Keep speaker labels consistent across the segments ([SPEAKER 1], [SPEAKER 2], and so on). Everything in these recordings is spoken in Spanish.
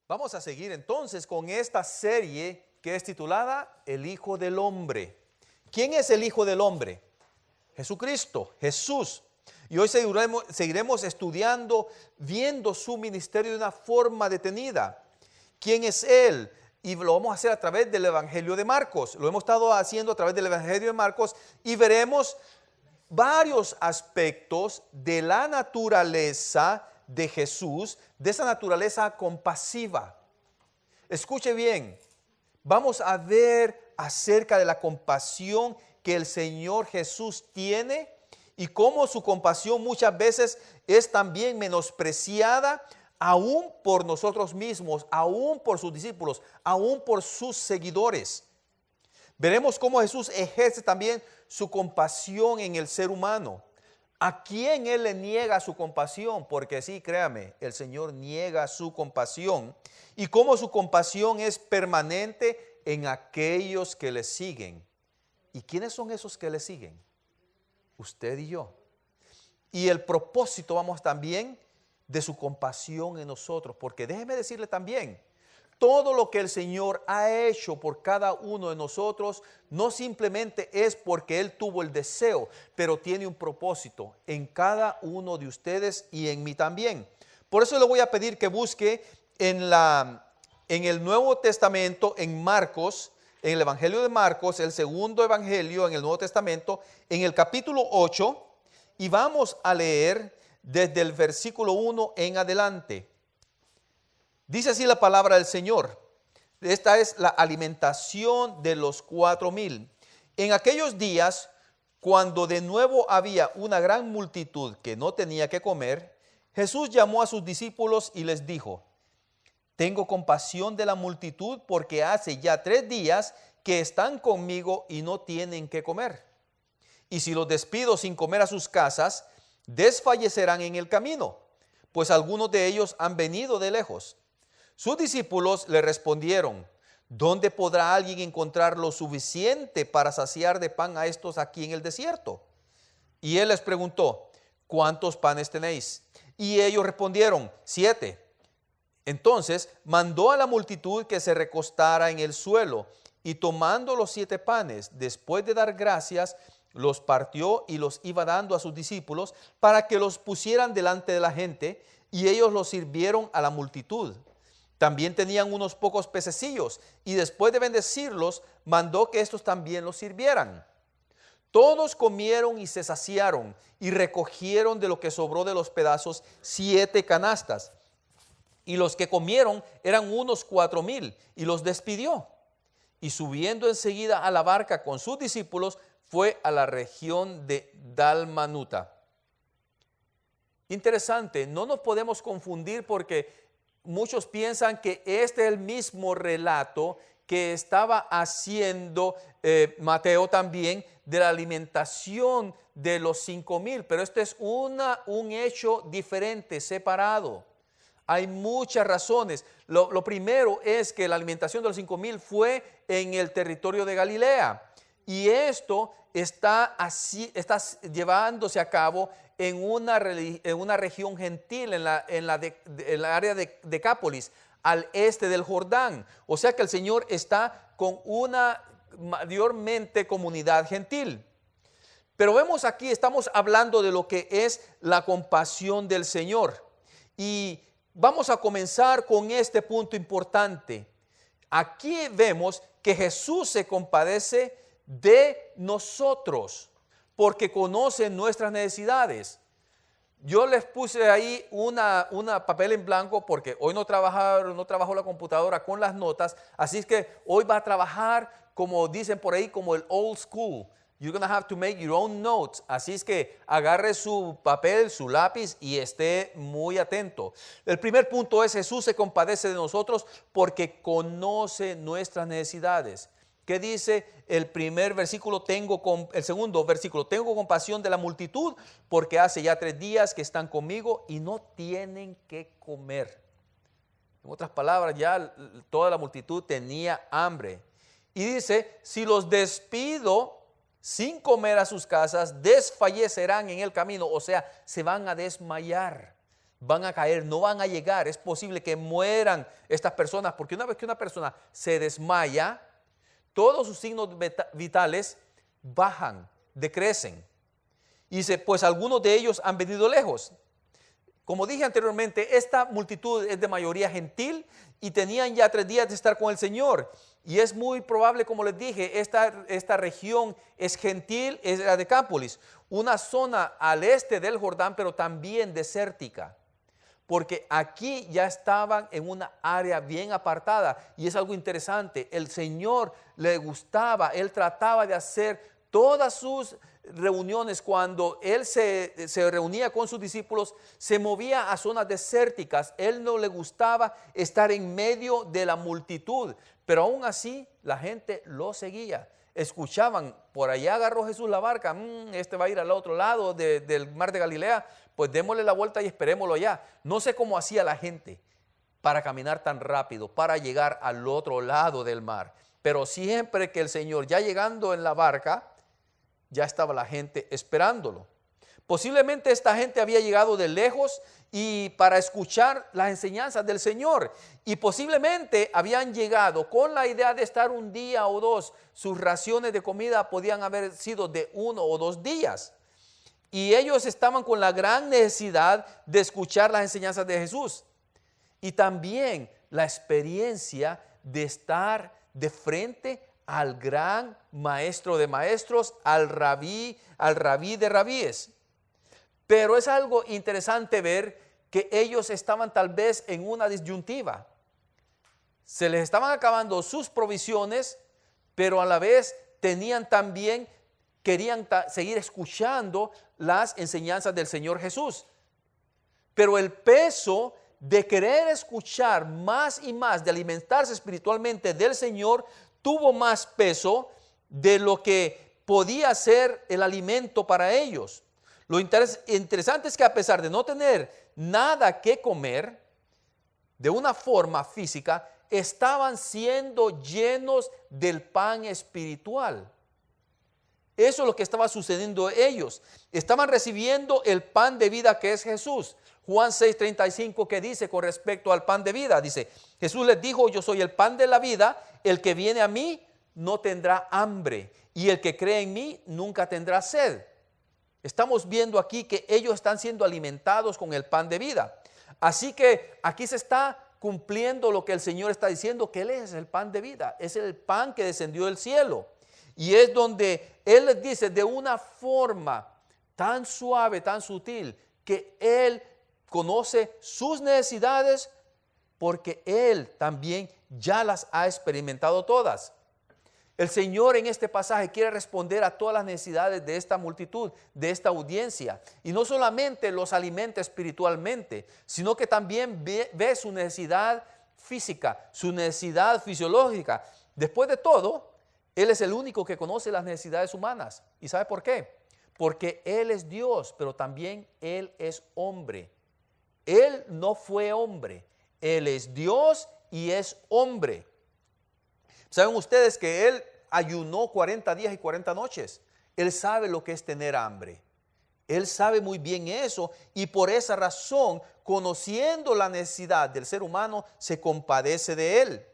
[SPEAKER 1] Vamos a seguir entonces con esta serie que es titulada El Hijo del Hombre. ¿Quién es el Hijo del Hombre? Jesucristo, Jesús. Y hoy seguiremos estudiando, viendo su ministerio de una forma detenida. ¿Quién es Él? Y lo vamos a hacer a través del Evangelio de Marcos. Lo hemos estado haciendo a través del Evangelio de Marcos y veremos varios aspectos de la naturaleza de Jesús, de esa naturaleza compasiva. Escuche bien, vamos a ver acerca de la compasión que el Señor Jesús tiene y cómo su compasión muchas veces es también menospreciada aún por nosotros mismos, aún por sus discípulos, aún por sus seguidores. Veremos cómo Jesús ejerce también su compasión en el ser humano. ¿A quién Él le niega su compasión? Porque sí, créame, el Señor niega su compasión. Y cómo su compasión es permanente en aquellos que le siguen. ¿Y quiénes son esos que le siguen? Usted y yo. Y el propósito, vamos también, de su compasión en nosotros. Porque déjeme decirle también, todo lo que el Señor ha hecho por cada uno de nosotros no simplemente es porque Él tuvo el deseo, pero tiene un propósito en cada uno de ustedes y en mí también. Por eso le voy a pedir que busque en el Nuevo Testamento, en Marcos, en el Evangelio de Marcos, el segundo Evangelio en el Nuevo Testamento, en el capítulo 8, y vamos a leer desde el versículo 1 en adelante. Dice así la palabra del Señor. Esta es la alimentación de los 4,000. En aquellos días, cuando de nuevo había una gran multitud que no tenía que comer, Jesús llamó a sus discípulos y les dijo: tengo compasión de la multitud porque hace ya 3 días que están conmigo y no tienen que comer. Y si los despido sin comer a sus casas, desfallecerán en el camino, pues algunos de ellos han venido de lejos. Sus discípulos le respondieron: ¿dónde podrá alguien encontrar lo suficiente para saciar de pan a estos aquí en el desierto? Y él les preguntó: ¿cuántos panes tenéis? Y ellos respondieron: 7. Entonces mandó a la multitud que se recostara en el suelo, y tomando los 7 panes, después de dar gracias, los partió y los iba dando a sus discípulos para que los pusieran delante de la gente, y ellos los sirvieron a la multitud. También tenían unos pocos pececillos, y después de bendecirlos, mandó que estos también los sirvieran. Todos comieron y se saciaron, y recogieron de lo que sobró de los pedazos 7 canastas. Y los que comieron eran unos 4,000, y los despidió. Y subiendo enseguida a la barca con sus discípulos, fue a la región de Dalmanuta. Interesante, no nos podemos confundir porque muchos piensan que este es el mismo relato que estaba haciendo Mateo también de la alimentación de los 5,000, pero este es un hecho diferente, separado. Hay muchas razones. Lo primero es que la alimentación de los 5,000 fue en el territorio de Galilea, y esto está llevándose a cabo en una región gentil, en la área de Decápolis, al este del Jordán. O sea que el Señor está con una mayormente comunidad gentil. Pero vemos aquí, estamos hablando de lo que es la compasión del Señor. Y vamos a comenzar con este punto importante. Aquí vemos que Jesús se compadece de nosotros porque conoce nuestras necesidades. Yo les puse ahí una papel en blanco porque hoy no trabajó la computadora con las notas, así es que hoy va a trabajar, como dicen por ahí, como el old school. You're going to have to make your own notes. Así es que agarre su papel, su lápiz y esté muy atento. El primer punto es: Jesús se compadece de nosotros porque conoce nuestras necesidades. ¿Qué dice el primer versículo? El segundo versículo: tengo compasión de la multitud porque hace ya 3 días que están conmigo y no tienen que comer. En otras palabras, ya toda la multitud tenía hambre. Y dice: si los despido sin comer a sus casas, desfallecerán en el camino, o sea, se van a desmayar. van a caer, no van a llegar. Es posible que mueran estas personas, porque una vez que una persona se desmaya, todos sus signos vitales bajan, decrecen. Y dice, pues algunos de ellos han venido lejos. Como dije anteriormente, esta multitud es de mayoría gentil y tenían ya 3 días de estar con el Señor. Y es muy probable, como les dije, esta región es gentil, es la Decápolis, una zona al este del Jordán, pero también desértica. Porque aquí ya estaban en una área bien apartada. Y es algo interesante, el Señor le gustaba, Él trataba de hacer todas sus reuniones, cuando Él se reunía con sus discípulos, se movía a zonas desérticas. Él no le gustaba estar en medio de la multitud, pero aún así la gente lo seguía. Escuchaban, por allá agarró Jesús la barca, este va a ir al otro lado del mar de Galilea, pues démosle la vuelta y esperémoslo allá. No sé cómo hacía la gente para caminar tan rápido, para llegar al otro lado del mar, pero siempre que el Señor, ya llegando en la barca, ya estaba la gente esperándolo. Posiblemente esta gente había llegado de lejos y para escuchar las enseñanzas del Señor, y posiblemente habían llegado con la idea de estar un día o dos. Sus raciones de comida podían haber sido de 1 o 2 días, y ellos estaban con la gran necesidad de escuchar las enseñanzas de Jesús y también la experiencia de estar de frente al gran maestro de maestros, al rabí de rabíes. Pero es algo interesante ver que ellos estaban tal vez en una disyuntiva. Se les estaban acabando sus provisiones, pero a la vez querían seguir escuchando las enseñanzas del Señor Jesús. Pero el peso de querer escuchar más y más, de alimentarse espiritualmente del Señor, tuvo más peso de lo que podía ser el alimento para ellos. Lo interesante es que a pesar de no tener nada que comer, de una forma física, estaban siendo llenos del pan espiritual. Eso es lo que estaba sucediendo a ellos. Estaban recibiendo el pan de vida que es Jesús. Juan 6:35, que dice con respecto al pan de vida, dice, Jesús les dijo, yo soy el pan de la vida, el que viene a mí no tendrá hambre, y el que cree en mí nunca tendrá sed. Estamos viendo aquí que ellos están siendo alimentados con el pan de vida. Así que aquí se está cumpliendo lo que el Señor está diciendo, que Él es el pan de vida, es el pan que descendió del cielo. Y es donde Él les dice de una forma tan suave, tan sutil, que Él conoce sus necesidades, porque Él también ya las ha experimentado todas. El Señor en este pasaje quiere responder a todas las necesidades de esta multitud, de esta audiencia. Y no solamente los alimenta espiritualmente, sino que también ve su necesidad física, su necesidad fisiológica. Después de todo, Él es el único que conoce las necesidades humanas. ¿Y sabe por qué? Porque Él es Dios, pero también Él es hombre. Él no fue hombre. Él es Dios y es hombre. ¿Saben ustedes que Él ayunó 40 días y 40 noches? Él sabe lo que es tener hambre. Él sabe muy bien eso, y por esa razón, conociendo la necesidad del ser humano, se compadece de él.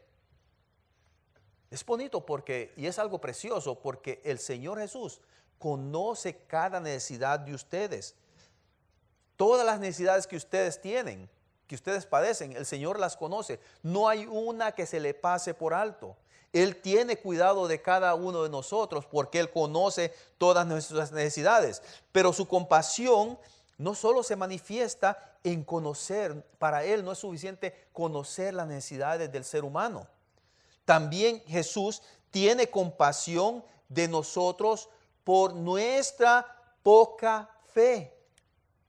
[SPEAKER 1] Es bonito y es algo precioso, porque el Señor Jesús conoce cada necesidad de ustedes. Todas las necesidades que ustedes tienen, que ustedes padecen, el Señor las conoce. No hay una que se le pase por alto. Él tiene cuidado de cada uno de nosotros, porque Él conoce todas nuestras necesidades. Pero su compasión no solo se manifiesta en conocer. Para Él no es suficiente conocer las necesidades del ser humano. También Jesús tiene compasión de nosotros por nuestra poca fe.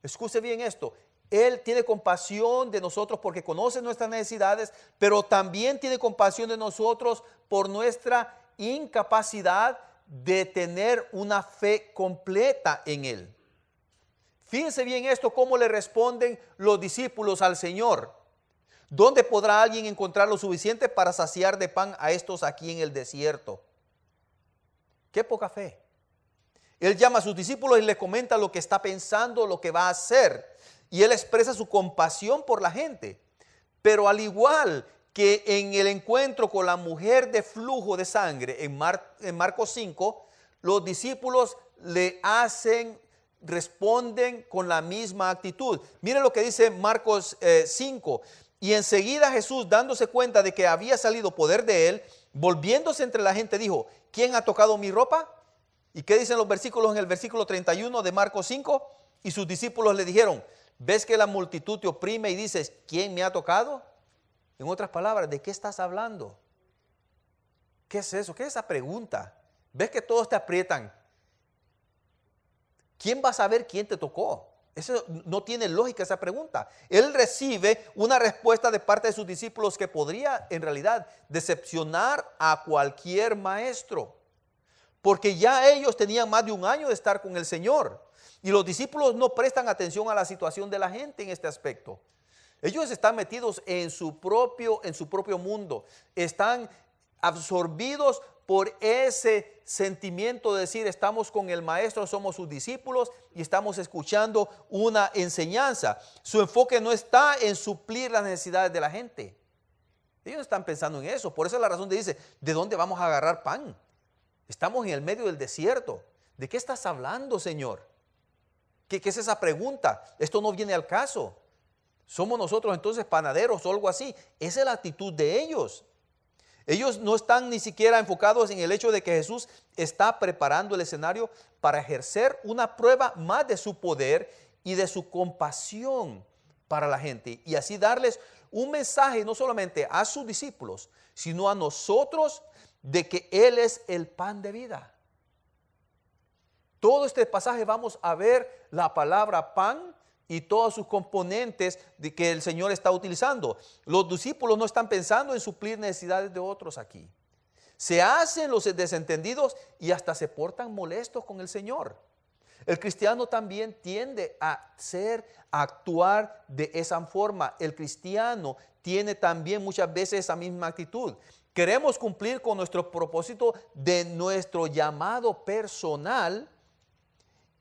[SPEAKER 1] Escuche bien esto. Él tiene compasión de nosotros porque conoce nuestras necesidades, pero también tiene compasión de nosotros por nuestra incapacidad de tener una fe completa en Él. Fíjense bien esto, cómo le responden los discípulos al Señor. ¿Dónde podrá alguien encontrar lo suficiente para saciar de pan a estos aquí en el desierto? Qué poca fe. Él llama a sus discípulos y les comenta lo que está pensando, lo que va a hacer. y él expresa su compasión por la gente. Pero al igual que en el encuentro con la mujer de flujo de sangre en Marcos 5, los discípulos responden con la misma actitud. Miren lo que dice Marcos 5. Y enseguida Jesús, dándose cuenta de que había salido poder de él, volviéndose entre la gente, dijo: ¿quién ha tocado mi ropa? ¿Y qué dicen los versículos en el versículo 31 de Marcos 5? Y sus discípulos le dijeron: ¿ves que la multitud te oprime y dices, ¿quién me ha tocado? En otras palabras, ¿de qué estás hablando? ¿Qué es eso? ¿Qué es esa pregunta? ¿Ves que todos te aprietan? ¿Quién va a saber quién te tocó? Eso no tiene lógica, esa pregunta. Él recibe una respuesta de parte de sus discípulos que podría en realidad decepcionar a cualquier maestro, porque ya ellos tenían más de un año de estar con el Señor y los discípulos no prestan atención a la situación de la gente en este aspecto. Ellos están metidos en su propio mundo, están absorbidos por ese sentimiento de decir: estamos con el maestro, somos sus discípulos y estamos escuchando una enseñanza. Su enfoque no está en suplir las necesidades de la gente. Ellos están pensando en eso. Por eso es la razón de dice: ¿de dónde vamos a agarrar pan? Estamos en el medio del desierto. ¿De qué estás hablando, Señor? ¿Qué es esa pregunta? Esto no viene al caso. ¿Somos nosotros entonces panaderos o algo así? Esa es la actitud de ellos. Ellos no están ni siquiera enfocados en el hecho de que Jesús está preparando el escenario para ejercer una prueba más de su poder y de su compasión para la gente, y así darles un mensaje no solamente a sus discípulos, sino a nosotros, de que Él es el pan de vida. Todo este pasaje vamos a ver la palabra pan y todos sus componentes de que el Señor está utilizando. Los discípulos no están pensando en suplir necesidades de otros aquí. Se hacen los desentendidos y hasta se portan molestos con el Señor. El cristiano también tiende a actuar de esa forma. El cristiano tiene también muchas veces esa misma actitud. Queremos cumplir con nuestro propósito de nuestro llamado personal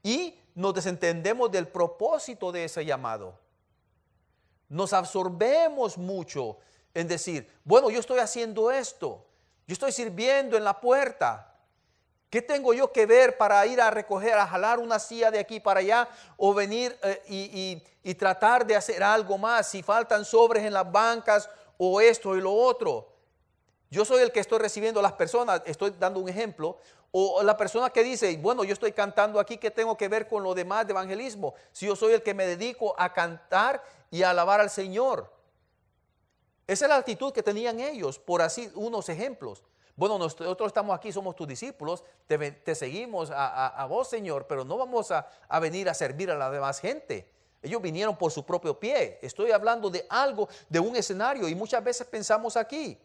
[SPEAKER 1] y nos desentendemos del propósito de ese llamado. Nos absorbemos mucho en decir: bueno, yo estoy haciendo esto, yo estoy sirviendo en la puerta. ¿Qué tengo yo que ver para ir a recoger, a jalar una silla de aquí para allá, o venir y tratar de hacer algo más? Si faltan sobres en las bancas o esto y lo otro. Yo soy el que estoy recibiendo a las personas, estoy dando un ejemplo. O la persona que dice: bueno, yo estoy cantando aquí, ¿qué tengo que ver con lo demás de evangelismo? Si yo soy el que me dedico a cantar y a alabar al Señor. Esa es la actitud que tenían ellos, por así unos ejemplos. Bueno, nosotros estamos aquí, somos tus discípulos, te seguimos a vos, Señor, pero no vamos a venir a servir a la demás gente. Ellos vinieron por su propio pie. Estoy hablando de algo, de un escenario, y muchas veces pensamos aquí.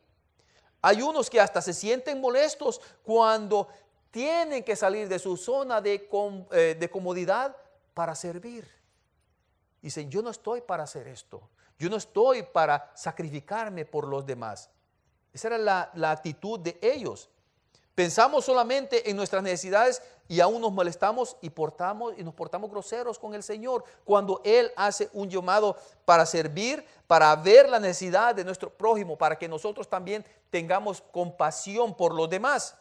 [SPEAKER 1] Hay unos que hasta se sienten molestos cuando tienen que salir de su zona de comodidad para servir. Dicen: yo no estoy para hacer esto. Yo no estoy para sacrificarme por los demás. Esa era la actitud de ellos. Pensamos solamente en nuestras necesidades y aún nos molestamos y nos portamos groseros con el Señor cuando Él hace un llamado para servir, para ver la necesidad de nuestro prójimo, para que nosotros también tengamos compasión por los demás.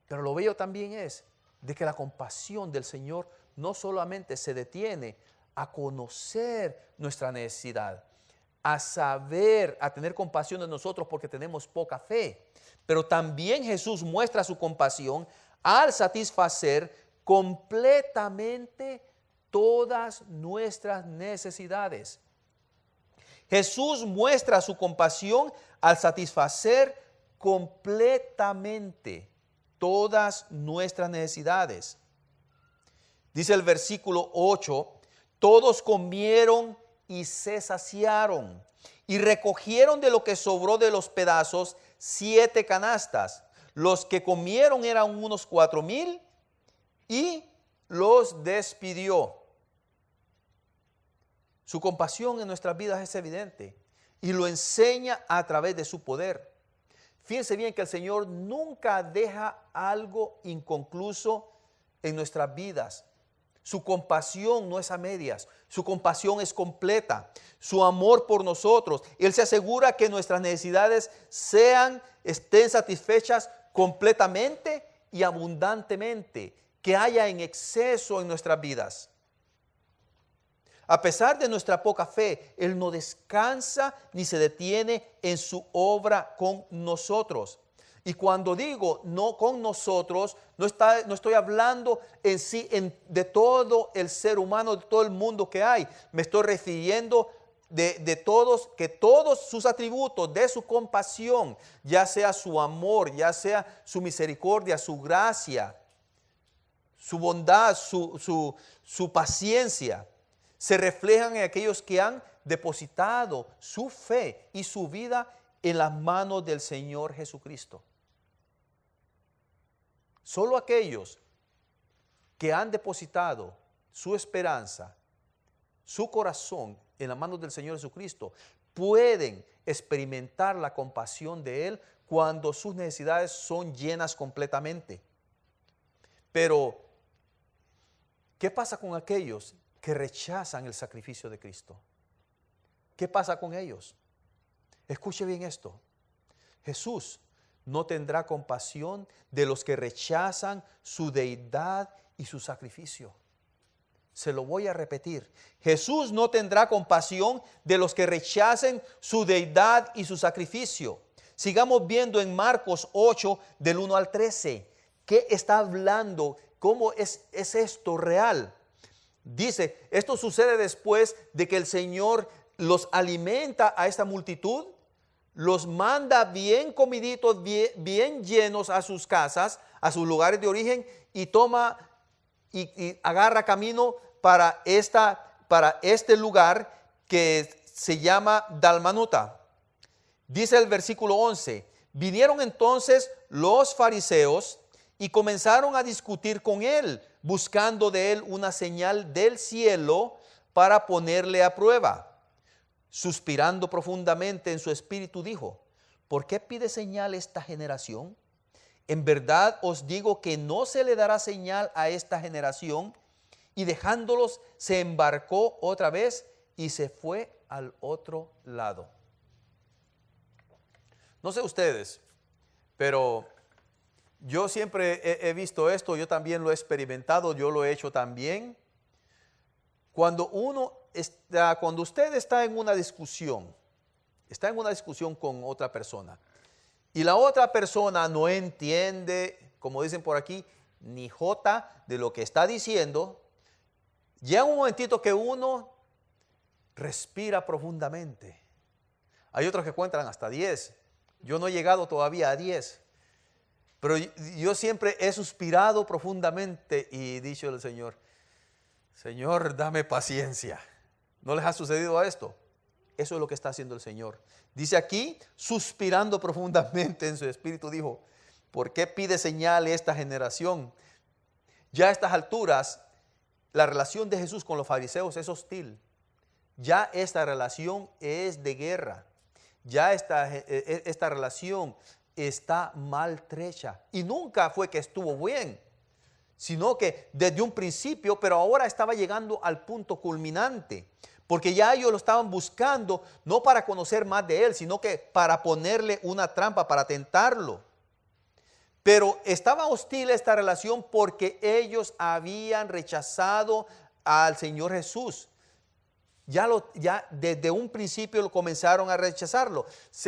[SPEAKER 1] Pero lo bello también es de que la compasión del Señor no solamente se detiene a conocer nuestra necesidad, a saber, a tener compasión de nosotros porque tenemos poca fe, pero también Jesús muestra su compasión al satisfacer completamente todas nuestras necesidades. Jesús muestra su compasión al satisfacer completamente todas nuestras necesidades. Dice el versículo 8: todos comieron y se saciaron, y recogieron de lo que sobró de los pedazos 7 canastas. Los que comieron eran unos 4,000, y los despidió. Su compasión en nuestras vidas es evidente y lo enseña a través de su poder. Fíjense bien que el Señor nunca deja algo inconcluso en nuestras vidas. Su compasión no es a medias, su compasión es completa. Su amor por nosotros, Él se asegura que nuestras necesidades estén satisfechas completamente y abundantemente, que haya en exceso en nuestras vidas. A pesar de nuestra poca fe, Él no descansa ni se detiene en su obra con nosotros. Y cuando digo no con nosotros, no estoy hablando en sí de todo el ser humano, de todo el mundo que hay. Me estoy refiriendo de todos, que todos sus atributos de su compasión, ya sea su amor, ya sea su misericordia, su gracia, su bondad, su paciencia, se reflejan en aquellos que han depositado su fe y su vida en las manos del Señor Jesucristo. Solo aquellos que han depositado su esperanza, su corazón en las manos del Señor Jesucristo, pueden experimentar la compasión de Él cuando sus necesidades son llenas completamente. Pero, ¿qué pasa con aquellos que rechazan el sacrificio de Cristo? ¿Qué pasa con ellos? Escuche bien esto. Jesús no tendrá compasión de los que rechazan su deidad y su sacrificio. Se lo voy a repetir. Jesús no tendrá compasión de los que rechacen su deidad y su sacrificio. Sigamos viendo en Marcos 8, del 1 al 13. ¿Qué está hablando? ¿Cómo es esto real? Dice, esto sucede después de que el Señor los alimenta a esta multitud, los manda bien comiditos, bien llenos a sus casas, a sus lugares de origen, y toma y agarra camino para este lugar que se llama Dalmanuta. Dice el versículo 11, vinieron entonces los fariseos y comenzaron a discutir con él, buscando de él una señal del cielo para ponerle a prueba. Suspirando profundamente en su espíritu dijo, ¿por qué pide señal esta generación? En verdad os digo que no se le dará señal a esta generación. Y dejándolos se embarcó otra vez y se fue al otro lado. No sé ustedes, pero yo siempre he visto esto, yo también lo he experimentado, yo lo he hecho también. Cuando usted está en una discusión con otra persona y la otra persona no entiende, como dicen por aquí, ni jota de lo que está diciendo, llega un momentito que uno respira profundamente. Hay otros que cuentan hasta 10. Yo no he llegado todavía a 10. Pero yo siempre he suspirado profundamente y he dicho al Señor, Señor, dame paciencia. ¿No les ha sucedido a esto? Eso es lo que está haciendo el Señor. Dice aquí, suspirando profundamente en su espíritu, dijo, ¿por qué pide señal esta generación? Ya a estas alturas, la relación de Jesús con los fariseos es hostil. Ya esta relación es de guerra. Ya esta relación está maltrecha. Y nunca fue que estuvo bien, sino que desde un principio, pero ahora estaba llegando al punto culminante. Porque ya ellos lo estaban buscando, no para conocer más de él, sino que para ponerle una trampa, para tentarlo. Pero estaba hostil esta relación porque ellos habían rechazado al Señor Jesús. Ya desde un principio lo comenzaron a rechazarlo.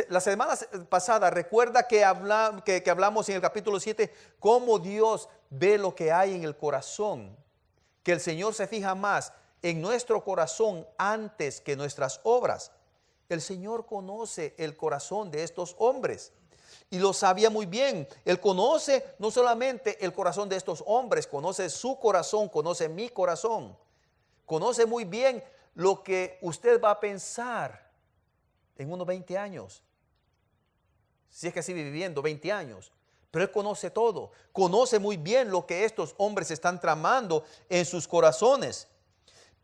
[SPEAKER 1] La semana pasada, recuerda que hablamos en el capítulo 7, cómo Dios ve lo que hay en el corazón. Que el Señor se fija más en nuestro corazón antes que nuestras obras. El Señor conoce el corazón de estos hombres y lo sabía muy bien. Él conoce no solamente el corazón de estos hombres, conoce su corazón, conoce mi corazón. Conoce muy bien lo que usted va a pensar en unos 20 años. Si es que sigue viviendo 20 años. Pero Él conoce todo. Conoce muy bien lo que estos hombres están tramando en sus corazones.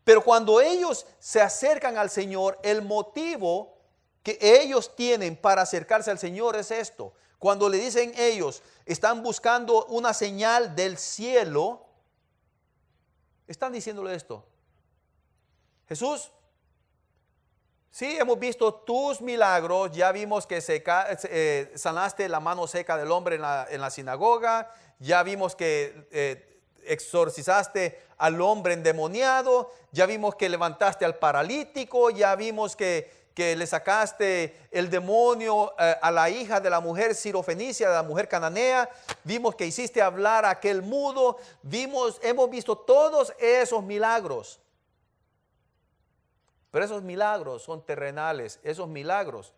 [SPEAKER 1] Pero cuando ellos se acercan al Señor, el motivo que ellos tienen para acercarse al Señor es esto. Cuando le dicen ellos, están buscando una señal del cielo, Están diciéndole esto. Jesús, sí, hemos visto tus milagros, ya vimos que sanaste la mano seca del hombre en la sinagoga, ya vimos que exorcizaste al hombre endemoniado, ya vimos que levantaste al paralítico, ya vimos que le sacaste el demonio a la hija de la mujer sirofenicia, de la mujer cananea, vimos que hiciste hablar a aquel mudo, hemos visto todos esos milagros. Pero esos milagros son terrenales, esos milagros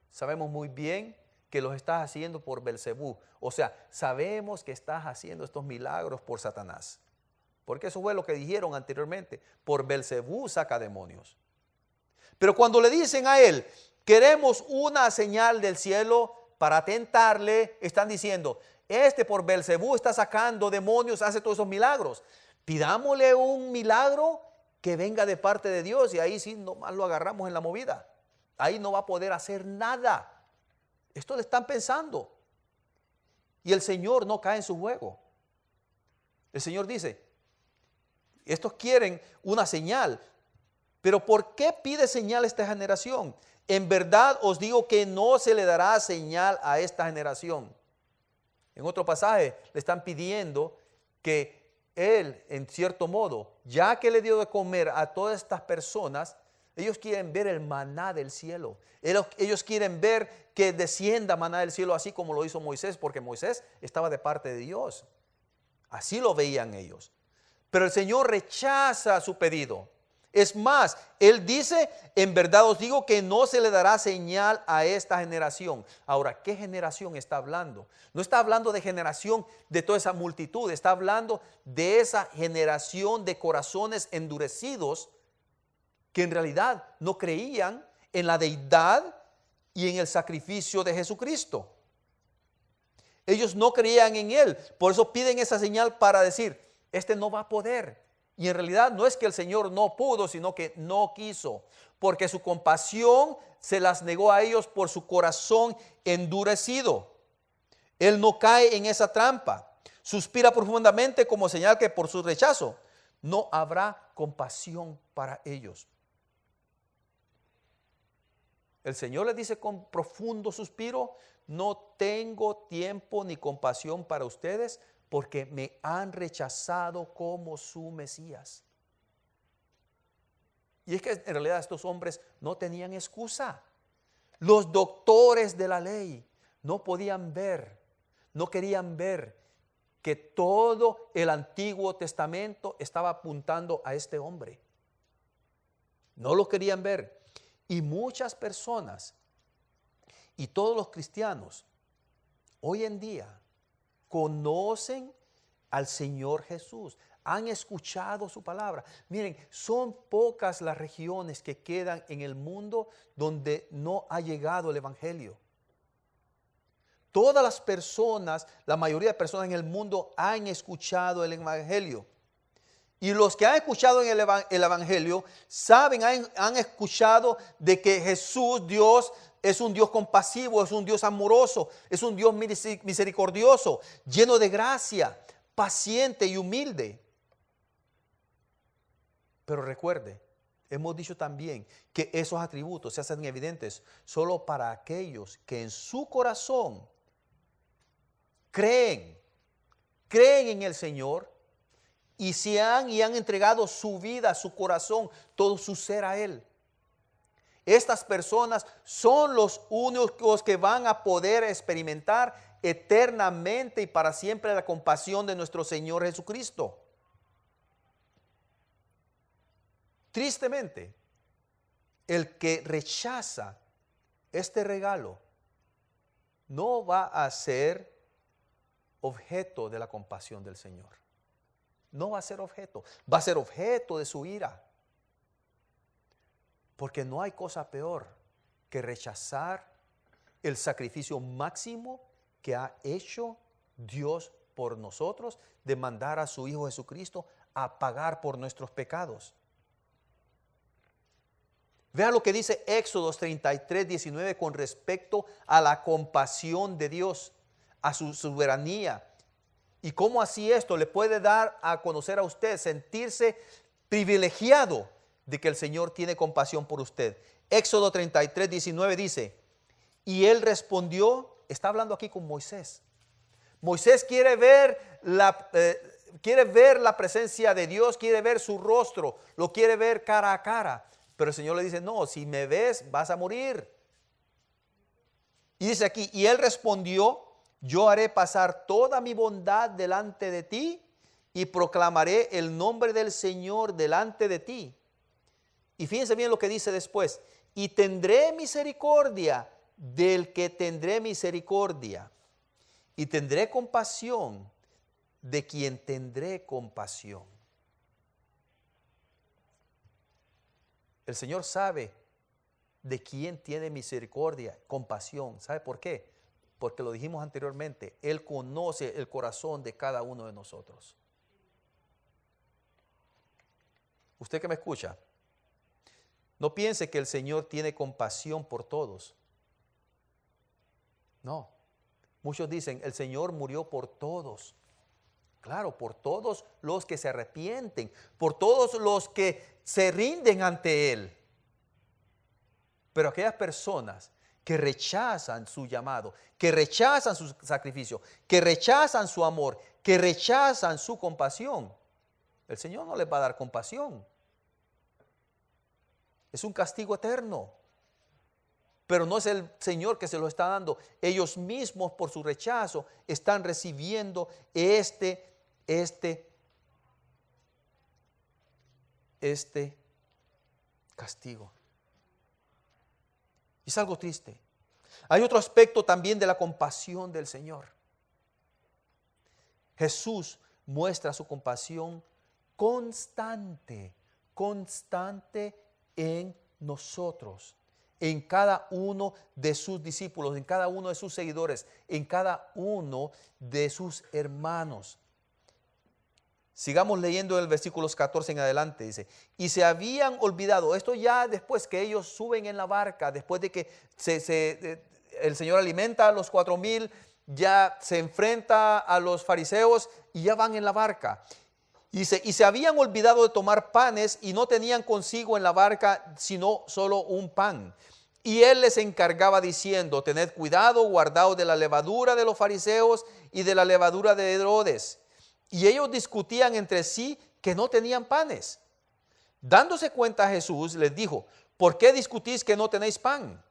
[SPEAKER 1] sabemos muy bien que los estás haciendo por Belcebú. O sea, sabemos que estás haciendo estos milagros por Satanás. Porque eso fue lo que dijeron anteriormente, por Belcebú saca demonios. Pero cuando le dicen a él, queremos una señal del cielo para tentarle, están diciendo, por Belcebú está sacando demonios, hace todos esos milagros. Pidámosle un milagro que venga de parte de Dios y ahí sí nomás lo agarramos en la movida. Ahí no va a poder hacer nada. Esto le están pensando. Y el Señor no cae en su juego. El Señor dice, estos quieren una señal. Pero ¿por qué pide señal esta generación? En verdad os digo que no se le dará señal a esta generación. En otro pasaje le están pidiendo que Él, en cierto modo, ya que le dio de comer a todas estas personas, ellos quieren ver el maná del cielo. Ellos quieren ver que descienda maná del cielo, así como lo hizo Moisés, porque Moisés estaba de parte de Dios. Así lo veían ellos. Pero el Señor rechaza su pedido. Es más, Él dice, en verdad os digo que no se le dará señal a esta generación. Ahora, ¿qué generación está hablando? No está hablando de generación de toda esa multitud, está hablando de esa generación de corazones endurecidos que en realidad no creían en la deidad y en el sacrificio de Jesucristo. Ellos no creían en Él, por eso piden esa señal para decir, no va a poder. Y en realidad no es que el Señor no pudo, sino que no quiso, porque su compasión se las negó a ellos por su corazón endurecido. Él no cae en esa trampa. Suspira profundamente como señal que por su rechazo no habrá compasión para ellos. El Señor les dice con profundo suspiro, no tengo tiempo ni compasión para ustedes, porque me han rechazado como su Mesías. Y es que en realidad estos hombres no tenían excusa. Los doctores de la ley no podían ver, no querían ver que todo el Antiguo Testamento estaba apuntando a este hombre. No lo querían ver. Y muchas personas y todos los cristianos hoy en día conocen al Señor Jesús, han escuchado su palabra. Miren, son pocas las regiones que quedan en el mundo donde no ha llegado el Evangelio. Todas las personas, la mayoría de personas en el mundo han escuchado el Evangelio. Y los que han escuchado el Evangelio saben, han escuchado de que Jesús, Dios, es un Dios compasivo, es un Dios amoroso, es un Dios misericordioso, lleno de gracia, paciente y humilde. Pero recuerde, hemos dicho también que esos atributos se hacen evidentes solo para aquellos que en su corazón creen en el Señor y han entregado su vida, su corazón, todo su ser a Él. Estas personas son los únicos que van a poder experimentar eternamente y para siempre la compasión de nuestro Señor Jesucristo. Tristemente, el que rechaza este regalo no va a ser objeto de la compasión del Señor. No va a ser objeto, va a ser objeto de su ira. Porque no hay cosa peor que rechazar el sacrificio máximo que ha hecho Dios por nosotros, de mandar a su Hijo Jesucristo a pagar por nuestros pecados. Vea lo que dice Éxodo 33, 19 con respecto a la compasión de Dios, a su soberanía Y cómo así esto le puede dar a conocer a usted, sentirse privilegiado de que el Señor tiene compasión por usted. Éxodo 33, 19 dice, y él respondió, está hablando aquí con Moisés. Moisés quiere ver la presencia de Dios, quiere ver su rostro, lo quiere ver cara a cara. Pero el Señor le dice, no, si me ves vas a morir. Y dice aquí, y él respondió, yo haré pasar toda mi bondad delante de ti y proclamaré el nombre del Señor delante de ti. Y fíjense bien lo que dice después, y tendré misericordia del que tendré misericordia, y tendré compasión de quien tendré compasión. El Señor sabe de quién tiene misericordia, compasión. ¿Sabe por qué? Porque lo dijimos anteriormente, Él conoce el corazón de cada uno de nosotros. Usted que me escucha, no piense que el Señor tiene compasión por todos. No. Muchos dicen, el Señor murió por todos. Claro, por todos los que se arrepienten, por todos los que se rinden ante Él. Pero aquellas personas que rechazan su llamado, que rechazan su sacrificio, que rechazan su amor, que rechazan su compasión, el Señor no les va a dar compasión. Es un castigo eterno. Pero no es el Señor que se lo está dando. Ellos mismos por su rechazo están recibiendo este castigo. Es algo triste. Hay otro aspecto también de la compasión del Señor. Jesús muestra su compasión constante en nosotros, en cada uno de sus discípulos, en cada uno de sus seguidores, en cada uno de sus hermanos. Sigamos leyendo el versículos 14 en adelante, dice, y se habían olvidado, esto ya después que ellos suben en la barca, después de que el Señor alimenta a los 4,000, ya se enfrenta a los fariseos y ya van en la barca. Dice, y se habían olvidado de tomar panes y no tenían consigo en la barca sino solo un pan. Y él les encargaba diciendo, tened cuidado, guardaos de la levadura de los fariseos y de la levadura de Herodes. Y ellos discutían entre sí que no tenían panes. Dándose cuenta Jesús les dijo, ¿por qué discutís que no tenéis pan?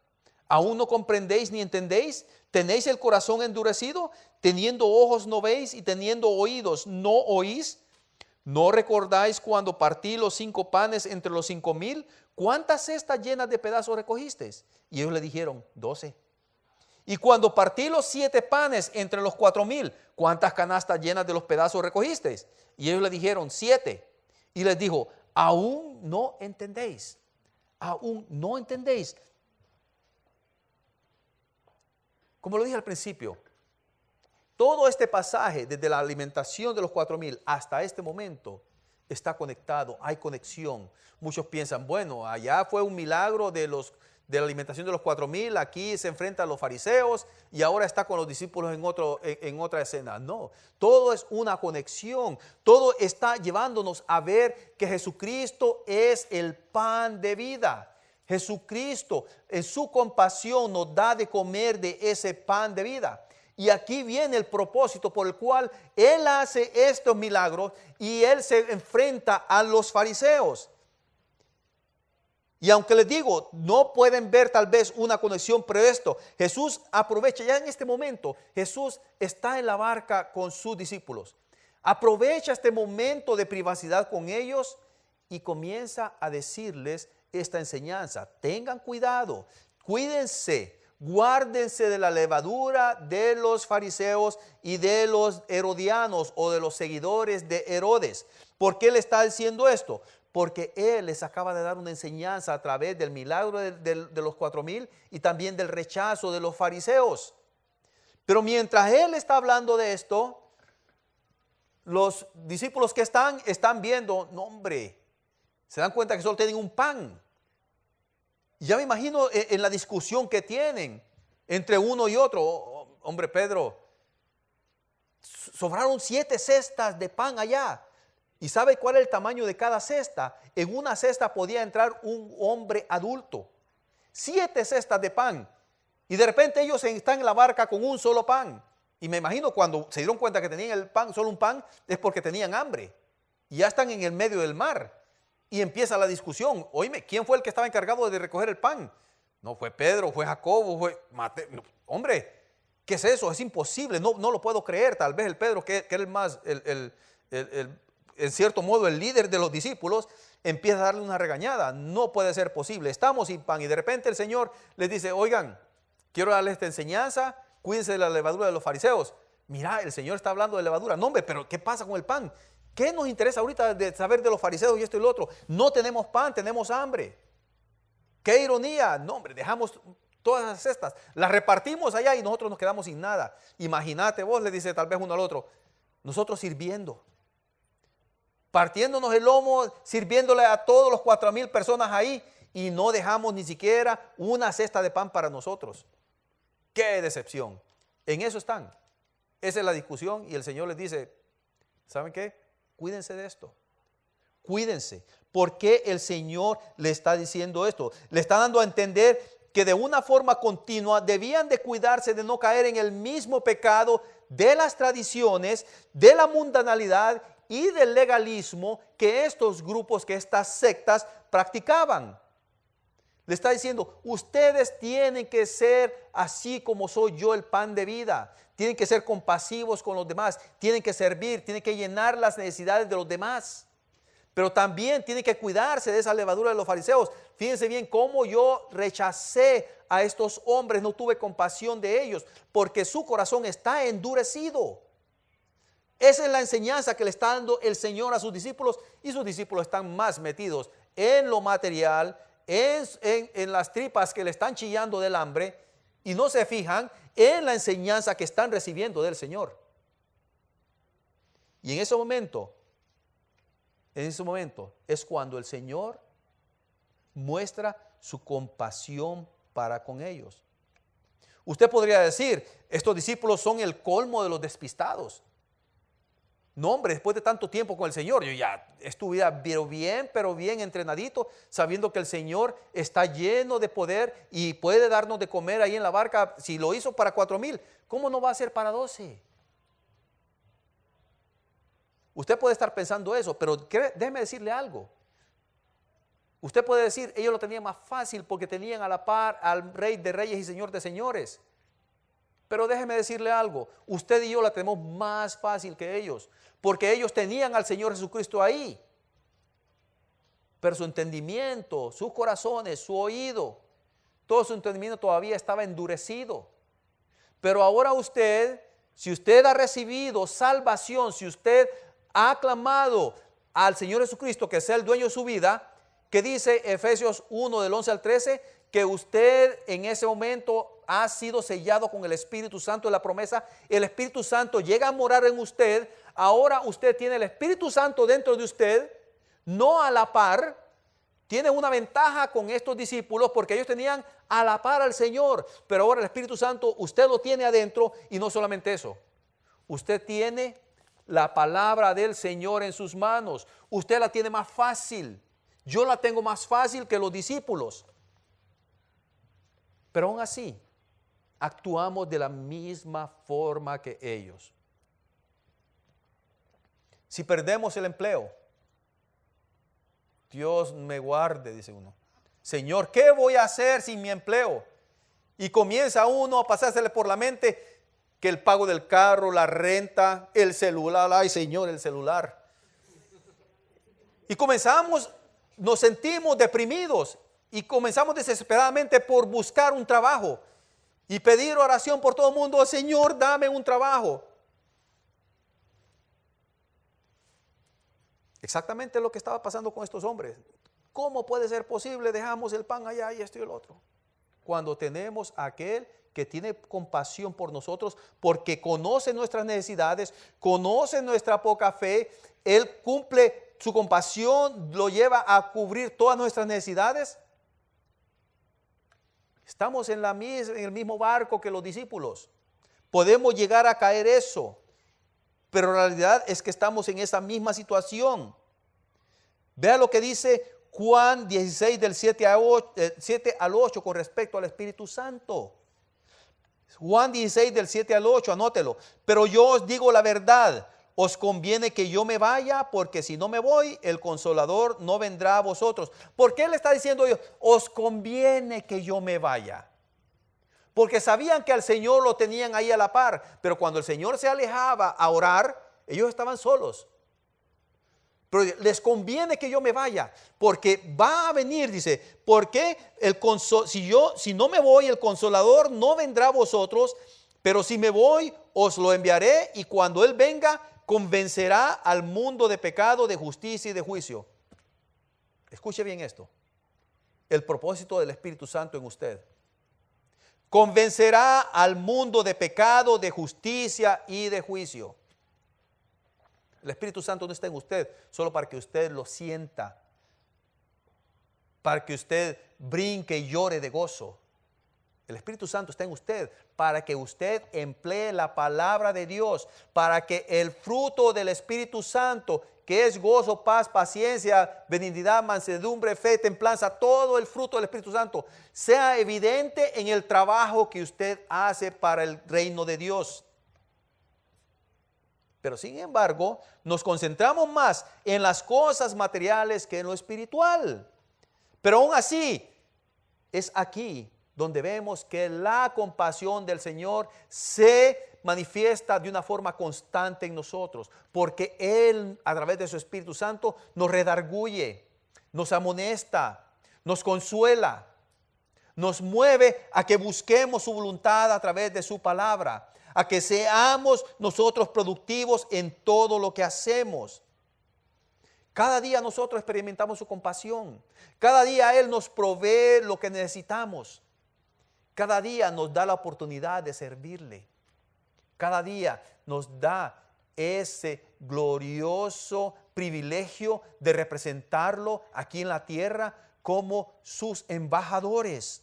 [SPEAKER 1] ¿Aún no comprendéis ni entendéis? ¿Tenéis el corazón endurecido? Teniendo ojos no veis y teniendo oídos no oís. ¿No recordáis cuando partí los 5 panes entre los 5,000? ¿Cuántas cestas llenas de pedazos recogisteis? Y ellos le dijeron, 12. Y cuando partí los 7 panes entre los 4,000, ¿cuántas canastas llenas de los pedazos recogisteis? Y ellos le dijeron, 7. Y les dijo, aún no entendéis. Aún no entendéis. Como lo dije al principio, todo este pasaje, desde la alimentación de los 4,000 hasta este momento, está conectado, hay conexión. Muchos piensan, bueno, allá fue un milagro de la alimentación de los 4,000, aquí se enfrenta a los fariseos y ahora está con los discípulos en otra escena. No, todo es una conexión, todo está llevándonos a ver que Jesucristo es el pan de vida. Jesucristo en su compasión nos da de comer de ese pan de vida. Y aquí viene el propósito por el cual Él hace estos milagros y Él se enfrenta a los fariseos. Y aunque les digo, no pueden ver tal vez una conexión, pero esto, Jesús aprovecha, ya en este momento, Jesús está en la barca con sus discípulos. Aprovecha este momento de privacidad con ellos y comienza a decirles esta enseñanza. Tengan cuidado, cuídense. Guárdense de la levadura de los fariseos y de los herodianos o de los seguidores de Herodes. ¿Por qué le está diciendo esto? Porque Él les acaba de dar una enseñanza a través del milagro de los 4,000 y también del rechazo de los fariseos. Pero mientras Él está hablando de esto, los discípulos que están viendo, no hombre, se dan cuenta que solo tienen un pan. Ya me imagino en la discusión que tienen entre uno y otro. Hombre, Pedro, sobraron 7 cestas de pan allá. ¿Y sabe cuál es el tamaño de cada cesta? En una cesta podía entrar un hombre adulto. 7 cestas de pan. Y de repente ellos están en la barca con un solo pan. Y me imagino cuando se dieron cuenta que tenían el pan, solo un pan, es porque tenían hambre. Y ya están en el medio del mar. Y empieza la discusión. Oíme, ¿quién fue el que estaba encargado de recoger el pan? No fue Pedro, fue Jacobo, fue Mateo. No, hombre, ¿qué es eso? Es imposible, no lo puedo creer. Tal vez el Pedro, que era el más, en cierto modo, el líder de los discípulos, empieza a darle una regañada. No puede ser posible, estamos sin pan. Y de repente el Señor les dice, oigan, quiero darles esta enseñanza, cuídense de la levadura de los fariseos. Mira, el Señor está hablando de levadura. No, hombre, pero ¿qué pasa con el pan? ¿Qué nos interesa ahorita de saber de los fariseos y esto y lo otro? No tenemos pan, tenemos hambre. ¡Qué ironía! No, hombre, dejamos todas las cestas, las repartimos allá y nosotros nos quedamos sin nada. Imagínate vos, le dice tal vez uno al otro, nosotros sirviendo, partiéndonos el lomo, sirviéndole a todos los 4,000 personas ahí y no dejamos ni siquiera una cesta de pan para nosotros. ¡Qué decepción! En eso están. Esa es la discusión y el Señor les dice, ¿saben qué? Cuídense de esto. Cuídense. ¿Por qué el Señor le está diciendo esto? Le está dando a entender que de una forma continua debían de cuidarse de no caer en el mismo pecado de las tradiciones, de la mundanalidad y del legalismo que estos grupos, que estas sectas practicaban. Le está diciendo, ustedes tienen que ser así como soy yo, el pan de vida. Tienen que ser compasivos con los demás, tienen que servir, tienen que llenar las necesidades de los demás. Pero también tienen que cuidarse de esa levadura de los fariseos. Fíjense bien cómo yo rechacé a estos hombres, no tuve compasión de ellos, porque su corazón está endurecido. Esa es la enseñanza que le está dando el Señor a sus discípulos, y sus discípulos están más metidos en lo material, en las tripas que le están chillando del hambre, y no se fijan en la enseñanza que están recibiendo del Señor. Y en ese momento es cuando el Señor muestra su compasión para con ellos. Usted podría decir, estos discípulos son el colmo de los despistados. No, hombre, después de tanto tiempo con el Señor, yo ya estuve pero bien entrenadito, sabiendo que el Señor está lleno de poder y puede darnos de comer ahí en la barca. Si lo hizo para 4,000, ¿cómo no va a ser para 12? Usted puede estar pensando eso, pero déjeme decirle algo. Usted puede decir, ellos lo tenían más fácil porque tenían a la par al Rey de Reyes y Señor de Señores. Pero déjeme decirle algo, usted y yo la tenemos más fácil que ellos, porque ellos tenían al Señor Jesucristo ahí. Pero su entendimiento, sus corazones, su oído, todo su entendimiento todavía estaba endurecido. Pero ahora usted, si usted ha recibido salvación, si usted ha aclamado al Señor Jesucristo que sea el dueño de su vida, que dice Efesios 1 del 11 al 13, que usted en ese momento ha sido sellado con el Espíritu Santo de la promesa, el Espíritu Santo llega a morar en usted, ahora usted tiene el Espíritu Santo dentro de usted, no a la par, tiene una ventaja con estos discípulos porque ellos tenían a la par al Señor, pero ahora el Espíritu Santo usted lo tiene adentro y no solamente eso, usted tiene la palabra del Señor en sus manos, usted la tiene más fácil, yo la tengo más fácil que los discípulos, pero aún así actuamos de la misma forma que ellos. Si perdemos el empleo, Dios me guarde, dice uno. Señor, ¿qué voy a hacer sin mi empleo? Y comienza uno a pasársele por la mente que el pago del carro, la renta, el celular, ay Señor, el celular. Y nos sentimos deprimidos y comenzamos desesperadamente por buscar un trabajo y pedir oración por todo el mundo, Señor, dame un trabajo. Exactamente lo que estaba pasando con estos hombres. ¿Cómo puede ser posible? Dejamos el pan allá y esto y el otro. Cuando tenemos a aquel que tiene compasión por nosotros, porque conoce nuestras necesidades, conoce nuestra poca fe, Él cumple su compasión, lo lleva a cubrir todas nuestras necesidades. Estamos en el mismo barco que los discípulos. Podemos llegar a caer eso. pero la realidad es que estamos en esa misma situación. Vea lo que dice Juan 16 del 7 al 8 con respecto al Espíritu Santo. Juan 16 del 7 al 8, anótelo. Pero yo os digo la verdad, os conviene que yo me vaya, porque si no me voy, el Consolador no vendrá a vosotros. ¿Por qué le está diciendo Dios? Os conviene que yo me vaya. Porque sabían que al Señor lo tenían ahí a la par, pero cuando el Señor se alejaba a orar, ellos estaban solos. Pero les conviene que yo me vaya, porque va a venir, dice, porque si no me voy, el Consolador no vendrá a vosotros, pero si me voy, os lo enviaré, y cuando Él venga, convencerá al mundo de pecado, de justicia y de juicio. Escuche bien esto, el propósito del Espíritu Santo en usted. Convencerá al mundo de pecado, de justicia y de juicio. El Espíritu Santo no está en usted solo para que usted lo sienta, para que usted brinque y llore de gozo. El Espíritu Santo está en usted para que usted emplee la palabra de Dios, para que el fruto del Espíritu Santo, que es gozo, paz, paciencia, benignidad, mansedumbre, fe, templanza, todo el fruto del Espíritu Santo, sea evidente en el trabajo que usted hace para el reino de Dios. Pero sin embargo, nos concentramos más en las cosas materiales que en lo espiritual. Pero aún así, es aquí donde vemos que la compasión del Señor se manifiesta de una forma constante en nosotros, porque Él, a través de su Espíritu Santo, nos redarguye, nos amonesta, nos consuela, nos mueve a que busquemos su voluntad a través de su palabra, a que seamos nosotros productivos en todo lo que hacemos. Cada día nosotros experimentamos su compasión. Cada día Él nos provee lo que necesitamos. Cada día nos da la oportunidad de servirle. Cada día nos da ese glorioso privilegio de representarlo aquí en la tierra como sus embajadores.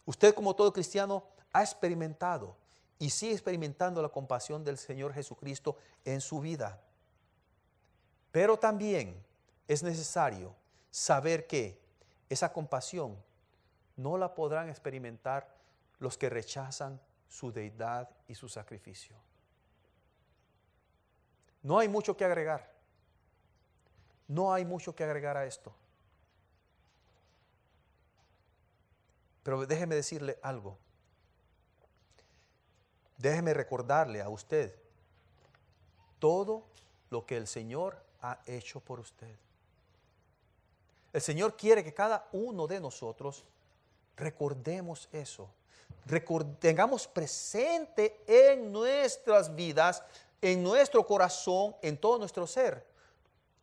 [SPEAKER 1] Usted, como todo cristiano, ha experimentado y sigue experimentando la compasión del Señor Jesucristo en su vida. Pero también es necesario saber que esa compasión no la podrán experimentar los que rechazan su deidad y su sacrificio. No hay mucho que agregar. No hay mucho que agregar a esto. Pero déjeme decirle algo. Déjeme recordarle a usted todo lo que el Señor ha hecho por usted. El Señor quiere que cada uno de nosotros recordemos eso. Tengamos presente en nuestras vidas, en nuestro corazón, en todo nuestro ser,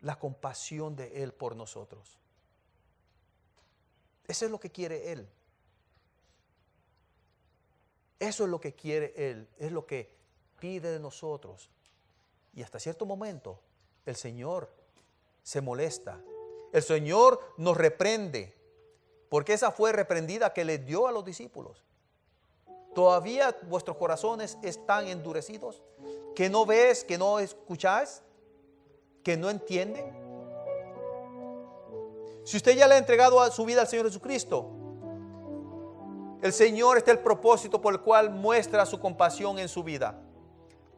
[SPEAKER 1] la compasión de Él por nosotros. Eso es lo que quiere Él. Eso es lo que quiere Él, es lo que pide de nosotros. Y hasta cierto momento el Señor se molesta. El Señor nos reprende, porque esa fue reprendida que le dio a los discípulos. ¿Todavía vuestros corazones están endurecidos? ¿Que no ves, que no escuchas, que no entienden? Si usted ya le ha entregado su vida al Señor Jesucristo, el Señor está el propósito por el cual muestra su compasión en su vida,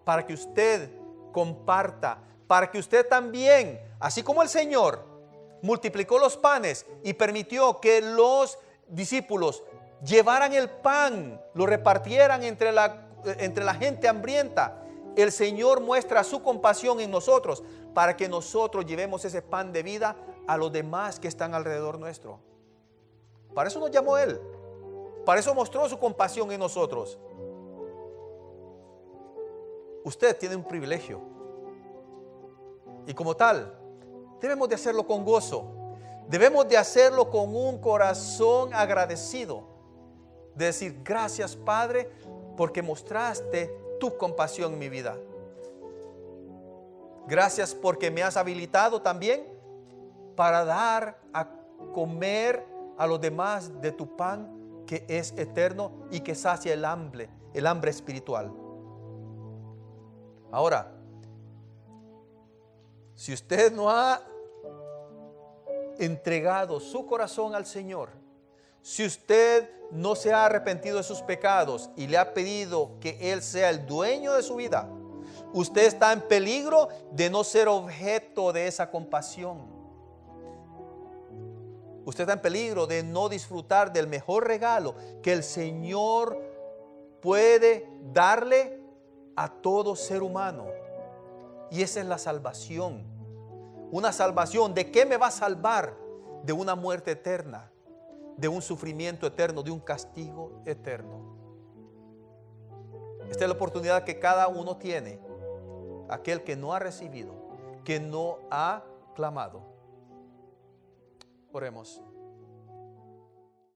[SPEAKER 1] para que usted comparta, para que usted también, así como el Señor multiplicó los panes y permitió que los discípulos llevaran el pan, lo repartieran entre la gente hambrienta, el Señor muestra su compasión en nosotros para que nosotros llevemos ese pan de vida a los demás que están alrededor nuestro. Para eso nos llamó Él. Para eso mostró su compasión en nosotros. Usted tiene un privilegio. Y como tal, debemos de hacerlo con gozo. Debemos de hacerlo con un corazón agradecido. De decir, gracias Padre, porque mostraste tu compasión en mi vida. Gracias porque me has habilitado también para dar a comer a los demás de tu pan, que es eterno y que sacia el hambre el hambre espiritual. Ahora, si usted no ha entregado su corazón al Señor, si usted no se ha arrepentido de sus pecados y le ha pedido que Él sea el dueño de su vida, usted está en peligro de no ser objeto de esa compasión. Usted está en peligro de no disfrutar del mejor regalo que el Señor puede darle a todo ser humano. Y esa es la salvación. Una salvación. ¿De qué me va a salvar? De una muerte eterna, de un sufrimiento eterno, de un castigo eterno. Esta es la oportunidad que cada uno tiene. Aquel que no ha recibido, que no ha clamado. Oremos.